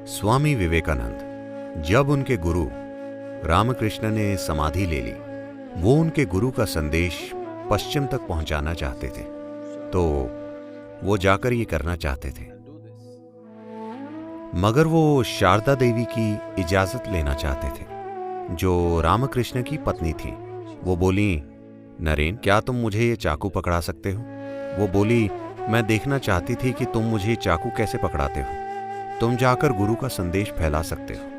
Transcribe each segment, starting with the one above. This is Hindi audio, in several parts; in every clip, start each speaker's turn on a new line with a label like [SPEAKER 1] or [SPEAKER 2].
[SPEAKER 1] स्वामी विवेकानंद जब उनके गुरु रामकृष्ण ने समाधि ले ली, वो उनके गुरु का संदेश पश्चिम तक पहुंचाना चाहते थे, तो वो जाकर ये करना चाहते थे। मगर वो शारदा देवी की इजाजत लेना चाहते थे, जो रामकृष्ण की पत्नी थी। वो बोली, नरेन, क्या तुम मुझे ये चाकू पकड़ा सकते हो? वो बोली, मैं देखना चाहती थी कि तुम मुझे चाकू कैसे पकड़ाते हो। तुम जाकर गुरु का संदेश फैला सकते हो।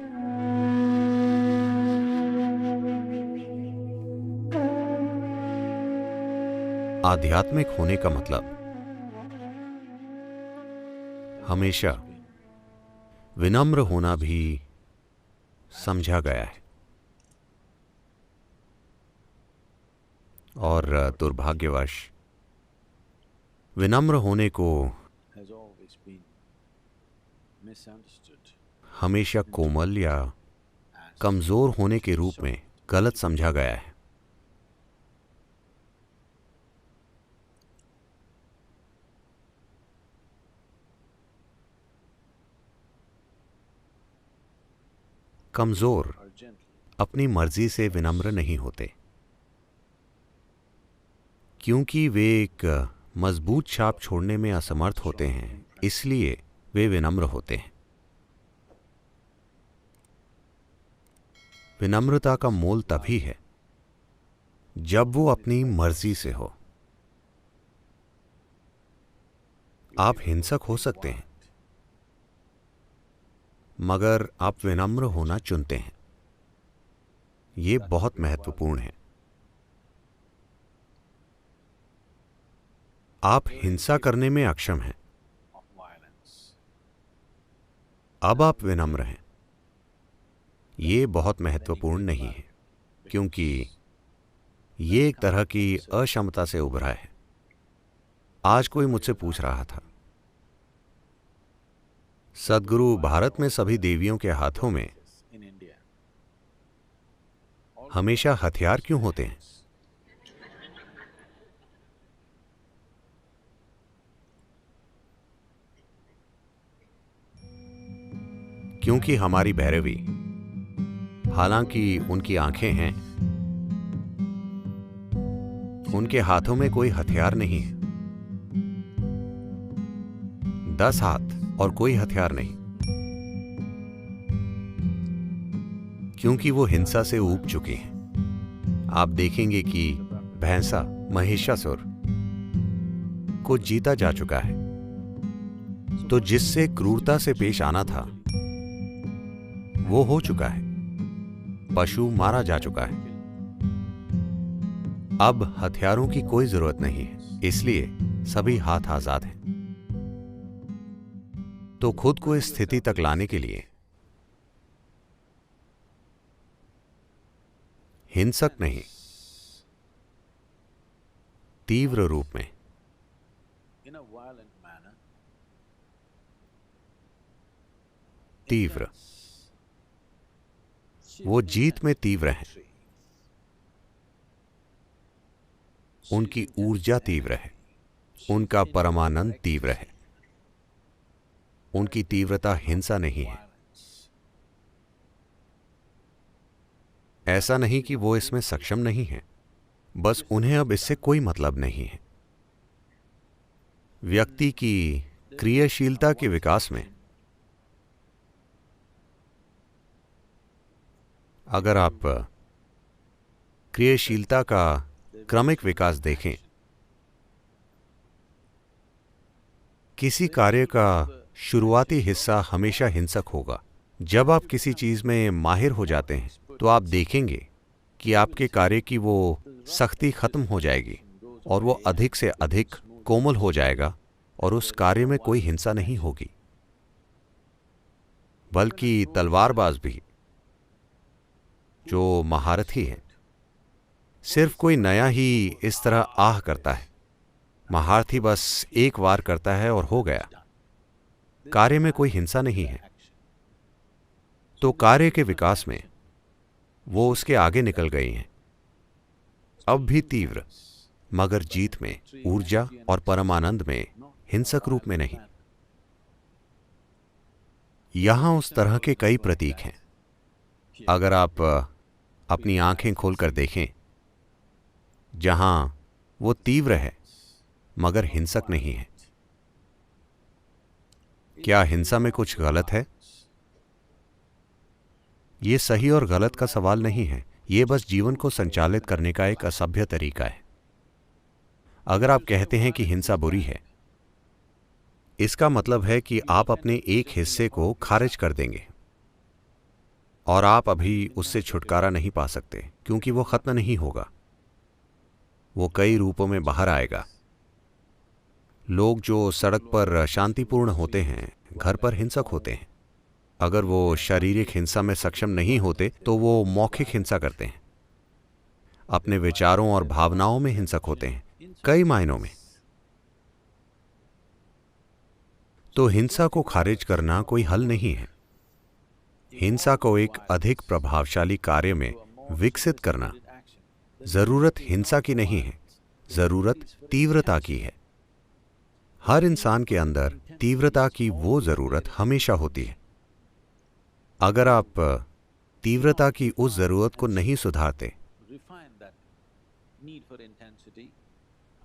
[SPEAKER 1] आध्यात्मिक होने का मतलब हमेशा विनम्र होना भी समझा गया है, और दुर्भाग्यवश विनम्र होने को हमेशा कोमल या कमजोर होने के रूप में गलत समझा गया है। कमजोर अपनी मर्जी से विनम्र नहीं होते, क्योंकि वे एक मजबूत छाप छोड़ने में असमर्थ होते हैं, इसलिए वे विनम्र होते हैं। विनम्रता का मोल तभी है जब वो अपनी मर्जी से हो। आप हिंसक हो सकते हैं, मगर आप विनम्र होना चुनते हैं। ये बहुत महत्वपूर्ण है। आप हिंसा करने में अक्षम हैं, अब आप विनम्र हैं। ये बहुत महत्वपूर्ण नहीं है, क्योंकि ये एक तरह की अक्षमता से उभरा है। आज कोई मुझसे पूछ रहा था, सद्गुरु, भारत में सभी देवियों के हाथों में हमेशा हथियार क्यों होते हैं? क्योंकि हमारी भैरवी, हालांकि उनकी आंखें हैं, उनके हाथों में कोई हथियार नहीं है। 10 हाथ और कोई हथियार नहीं, क्योंकि वो हिंसा से ऊब चुकी हैं। आप देखेंगे कि भैंसा महिषासुर को जीता जा चुका है, तो जिससे क्रूरता से पेश आना था वो हो चुका है। पशु मारा जा चुका है। अब हथियारों की कोई जरूरत नहीं है, इसलिए सभी हाथ आजाद हैं। तो खुद को इस स्थिति तक लाने के लिए हिंसक नहीं, तीव्र रूप में, तीव्र, वो जीत में तीव्र हैं। उनकी ऊर्जा तीव्र है, उनका परमानंद तीव्र है। उनकी तीव्रता हिंसा नहीं है। ऐसा नहीं कि वो इसमें सक्षम नहीं है, बस उन्हें अब इससे कोई मतलब नहीं है। व्यक्ति की क्रियाशीलता के विकास में अगर आप क्रियाशीलता का क्रमिक विकास देखें, किसी कार्य का शुरुआती हिस्सा हमेशा हिंसक होगा। जब आप किसी चीज में माहिर हो जाते हैं तो आप देखेंगे कि आपके कार्य की वो सख्ती खत्म हो जाएगी और वो अधिक से अधिक कोमल हो जाएगा, और उस कार्य में कोई हिंसा नहीं होगी। बल्कि तलवारबाज भी, जो महारथी है, सिर्फ कोई नया ही इस तरह आह करता है। महारथी बस एक वार करता है और हो गया। कार्य में कोई हिंसा नहीं है। तो कार्य के विकास में वो उसके आगे निकल गई हैं, अब भी तीव्र, मगर जीत में, ऊर्जा और परमानंद में, हिंसक रूप में नहीं। यहां उस तरह के कई प्रतीक हैं। अगर आप अपनी आंखें खोलकर देखें, जहां वो तीव्र है मगर हिंसक नहीं है। क्या हिंसा में कुछ गलत है? ये सही और गलत का सवाल नहीं है, ये बस जीवन को संचालित करने का एक असभ्य तरीका है। अगर आप कहते हैं कि हिंसा बुरी है, इसका मतलब है कि आप अपने एक हिस्से को खारिज कर देंगे और आप अभी उससे छुटकारा नहीं पा सकते, क्योंकि वो खत्म नहीं होगा। वो कई रूपों में बाहर आएगा। लोग जो सड़क पर शांतिपूर्ण होते हैं, घर पर हिंसक होते हैं। अगर वो शारीरिक हिंसा में सक्षम नहीं होते तो वो मौखिक हिंसा करते हैं। अपने विचारों और भावनाओं में हिंसक होते हैं, कई मायनों में। तो हिंसा को खारिज करना कोई हल नहीं है। हिंसा को एक अधिक प्रभावशाली कार्य में विकसित करना जरूरत हिंसा की नहीं है, जरूरत तीव्रता की है। हर इंसान के अंदर तीव्रता की वो जरूरत हमेशा होती है। अगर आप तीव्रता की उस जरूरत को नहीं सुधारते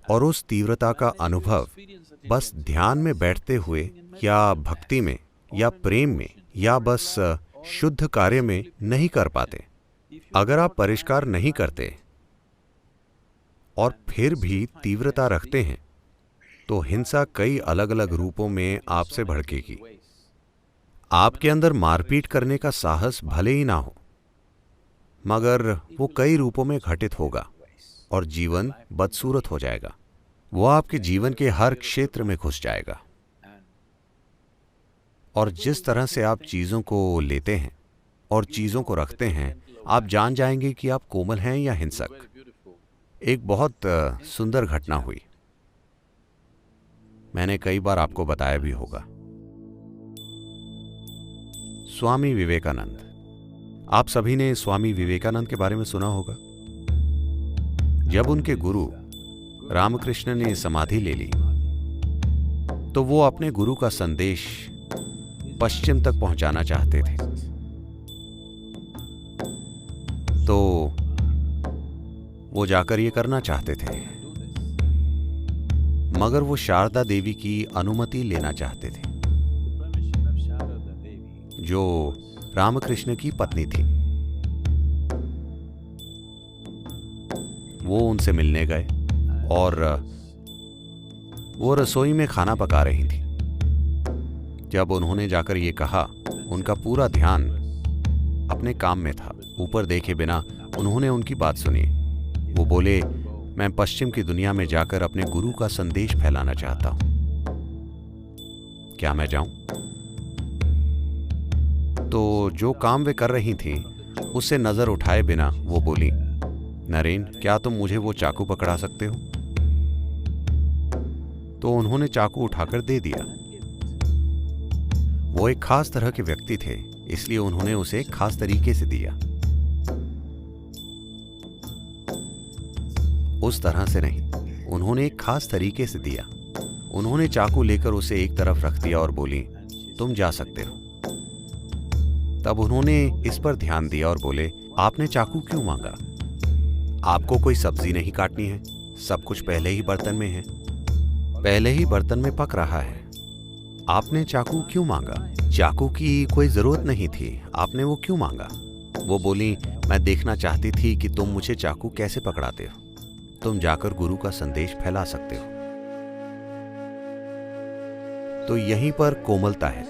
[SPEAKER 1] और उस तीव्रता का अनुभव बस ध्यान में बैठते हुए या भक्ति में या प्रेम में या बस शुद्ध कार्य में नहीं कर पाते, अगर आप परिष्कार नहीं करते और फिर भी तीव्रता रखते हैं, तो हिंसा कई अलग अलग रूपों में आपसे भड़केगी। आपके अंदर मारपीट करने का साहस भले ही ना हो, मगर वो कई रूपों में घटित होगा और जीवन बदसूरत हो जाएगा। वो आपके जीवन के हर क्षेत्र में घुस जाएगा। और जिस तरह से आप चीजों को लेते हैं और चीजों को रखते हैं, आप जान जाएंगे कि आप कोमल हैं या हिंसक। एक बहुत सुंदर घटना हुई, मैंने कई बार आपको बताया भी होगा। स्वामी विवेकानंद। आप सभी ने स्वामी विवेकानंद के बारे में सुना होगा। जब उनके गुरु रामकृष्ण ने समाधि ले ली, तो वो अपने गुरु का संदेश पश्चिम तक पहुंचाना चाहते थे। तो वो जाकर ये करना चाहते थे, मगर वो शारदा देवी की अनुमति लेना चाहते थे, जो रामकृष्ण की पत्नी थी। वो उनसे मिलने गए और वो रसोई में खाना पका रही थी। जब उन्होंने जाकर ये कहा, उनका पूरा ध्यान अपने काम में था, ऊपर देखे बिना उन्होंने उनकी बात सुनी। वो बोले, मैं पश्चिम की दुनिया में जाकर अपने गुरु का संदेश फैलाना चाहता हूं, क्या मैं जाऊं? तो जो काम वे कर रही थी, उससे नजर उठाए बिना वो बोली, नरेन, क्या तुम मुझे वो चाकू पकड़ा सकते हो? तो उन्होंने चाकू उठाकर दे दिया। वो एक खास तरह के व्यक्ति थे, इसलिए उन्होंने उसे एक खास तरीके से दिया। उस तरह से नहीं, उन्होंने एक खास तरीके से दिया। उन्होंने चाकू लेकर उसे एक तरफ रख दिया और बोली, तुम जा सकते हो। तब उन्होंने इस पर ध्यान दिया और बोले, आपने चाकू क्यों मांगा? आपको कोई सब्जी नहीं काटनी है, सब कुछ पहले ही बर्तन में है, पहले ही बर्तन में पक रहा है। आपने चाकू क्यों मांगा? चाकू की कोई जरूरत नहीं थी, आपने वो क्यों मांगा? वो बोली, मैं देखना चाहती थी कि तुम मुझे चाकू कैसे पकड़ाते हो। तुम जाकर गुरु का संदेश फैला सकते हो। तो यहीं पर कोमलता है।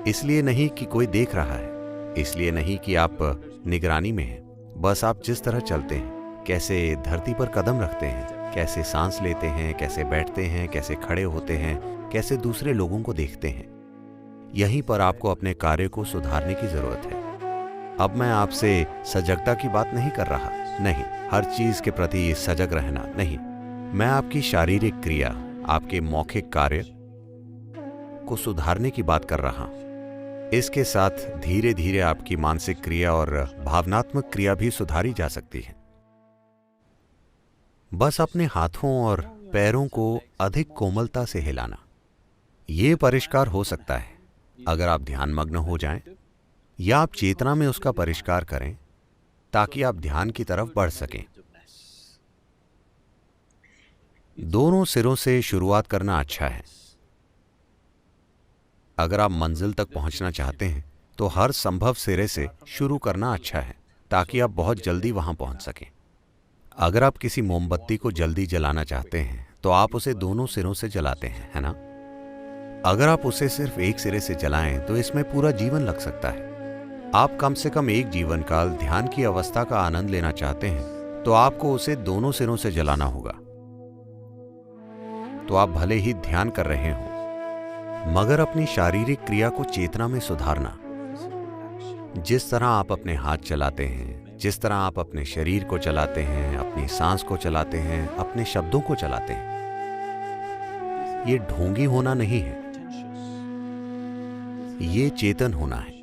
[SPEAKER 1] इसलिए नहीं कि कोई देख रहा है, इसलिए नहीं कि आप निगरानी में हैं, बस आप जिस तरह चलते हैं, कैसे धरती पर कदम रखते हैं, कैसे सांस लेते हैं, कैसे बैठते हैं, कैसे खड़े होते हैं, कैसे दूसरे लोगों को देखते हैं, यहीं पर आपको अपने कार्य को सुधारने की जरूरत है। अब मैं आपसे सजगता की बात नहीं कर रहा, नहीं, हर चीज के प्रति सजग रहना नहीं। मैं आपकी शारीरिक क्रिया, आपके मौखिक कार्य को सुधारने की बात कर रहा हूं। इसके साथ धीरे धीरे आपकी मानसिक क्रिया और भावनात्मक क्रिया भी सुधारी जा सकती है। बस अपने हाथों और पैरों को अधिक कोमलता से हिलाना, ये परिष्कार हो सकता है अगर आप ध्यानमग्न हो जाएं या आप चेतना में उसका परिष्कार करें ताकि आप ध्यान की तरफ बढ़ सकें। दोनों सिरों से शुरुआत करना अच्छा है। अगर आप मंजिल तक पहुंचना चाहते हैं तो हर संभव सिरे से शुरू करना अच्छा है ताकि आप बहुत जल्दी वहां पहुंच सकें। अगर आप किसी मोमबत्ती को जल्दी जलाना चाहते हैं तो आप उसे दोनों सिरों से जलाते हैं, है ना? अगर आप उसे सिर्फ एक सिरे से जलाएं तो इसमें पूरा जीवन लग सकता है। आप कम से कम एक जीवन काल ध्यान की अवस्था का आनंद लेना चाहते हैं तो आपको उसे दोनों सिरों से जलाना होगा। तो आप भले ही ध्यान कर रहे हो मगर अपनी शारीरिक क्रिया को चेतना में सुधारना। जिस तरह आप अपने हाथ चलाते हैं, जिस तरह आप अपने शरीर को चलाते हैं, अपनी सांस को चलाते हैं, अपने शब्दों को चलाते हैं, ये ढोंगी होना नहीं है, ये चेतन होना है।